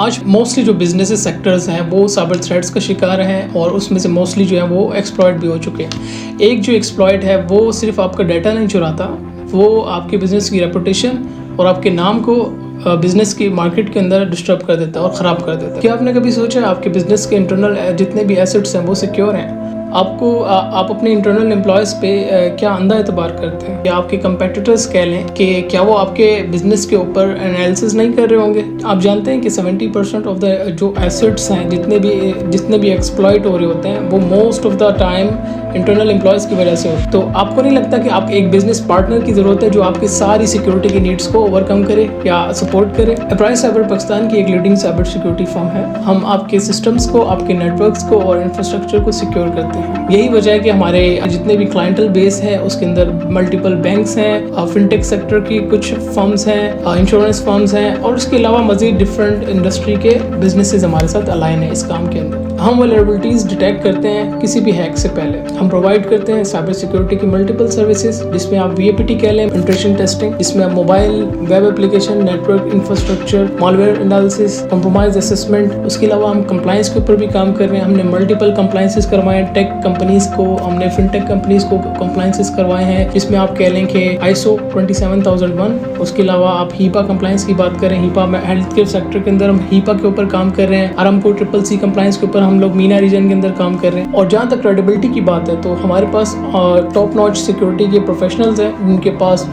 आज मोस्टली जो business sectors हैं वो साइबर थ्रेट्स का शिकार हैं और उसमें से मोस्टली जो है वो एक्सप्लॉइट भी हो चुके हैं। एक जो एक्सप्लॉइट है वो सिर्फ आपका डाटा नहीं चुराता, वो आपके बिज़नेस की रेपुटेशन और आपके नाम को बिज़नेस की मार्केट के अंदर डिस्टर्ब कर देता है और ख़राब कर देता है। क्या आपने कभी सोचा आपके बिज़नेस के इंटरनल जितने भी एसेट्स हैं वो सिक्योर हैं? आप अपने इंटरनल एम्प्लॉयज़ पे क्या अंधा एतबार करते हैं? या आपके कंपेटिटर्स कह लें कि क्या वो आपके बिज़नेस के ऊपर एनालिसिस नहीं कर रहे होंगे? आप जानते हैं कि 70% ऑफ द जो एसेट्स हैं जितने भी एक्सप्लॉइट हो रहे होते हैं वो most of the time internal employees की वजह से हो। तो आपको नहीं लगता कि आप एक बिजनेस पार्टनर की ज़रूरत है जो आपकी सारी सिक्योरिटी की नीड्स को ओवरकम करे या सपोर्ट करे? एप्राइज साइबर पाकिस्तान की एक लीडिंग साइबर सिक्योरिटी फर्म है। हम आपके सिस्टम्स को, आपके नेटवर्क्स को और इंफ्रास्ट्रक्चर को सिक्योर करते हैं। यही वजह है कि हमारे जितने भी क्लाइंटल बेस है उसके अंदर मल्टीपल बैंक्स हैं, फिनटेक सेक्टर की कुछ फर्म्स हैं, इंश्योरेंस फर्म्स हैं और उसके अलावा मजीद डिफरेंट इंडस्ट्री के बिजनेसेस हमारे साथ अलाइन है इस काम के अंदर। हम वल्नरेबिलिटीज डिटेक्ट करते हैं किसी भी हैक से पहले। हम प्रोवाइड करते हैं साइबर सिक्योरिटी की मल्टीपल सर्विसेज, जिसमें आप VAPT कह लें, पेनिट्रेशन टेस्टिंग, जिसमें आप mobile, web application, network infrastructure, malware analysis, compromise assessment. उसके अलावा हम कंप्लायंस के ऊपर भी काम कर रहे हैं। हमने मल्टीपल कंप्लायंसेस करवाए हैं टेक कंपनीज को, हमने फिनटेक कंपनीज को कंप्लायंसेस करवाए हैं, जिसमें आप कह लें कि ISO 27001। उसके अलावा आप HIPAA कंप्लायंस की बात करें, HIPAA में हेल्थ केयर सेक्टर के अंदर हम HIPAA के ऊपर काम कर रहे हैं। आरामको CCC कंप्लायंस के ऊपर हम लोग मीना रीजन के अंदर काम कर रहे हैं। और जहाँ तक क्रेडिबिलिटी की बात है तो हमारे पास टॉप नॉच सिक्योरिटी के प्रोफेशनल्स हैं, उनके पास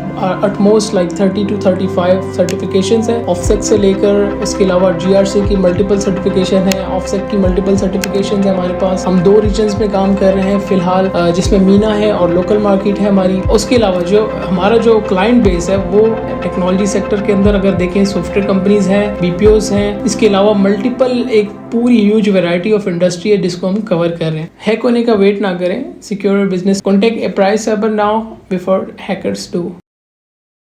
एटमोस्ट लाइक 30 to 35 सर्टिफिकेशंस हैं, ऑफसेक से लेकर उसके अलावा GRC की मल्टीपल सर्टिफिकेशन है, ऑफसेक की मल्टीपल सर्टिफिकेशन है हमारे पास। हम 2 रीजन्स में काम कर रहे हैं फिलहाल, जिसमें मीना है और लोकल मार्केट है हमारी। उसके अलावा जो हमारा जो क्लाइंट बेस है वो टेक्नोलॉजी सेक्टर के अंदर अगर देखें सॉफ्टवेयर कंपनीज हैं, BPOs हैं, इसके अलावा मल्टीपल एक पूरी ह्यूज वैरायटी ऑफ इंडस्ट्री है जिसको हम कवर कर रहे हैं। हैक होने का वेट ना करें, secure business contact enterprise cyber now before hackers do.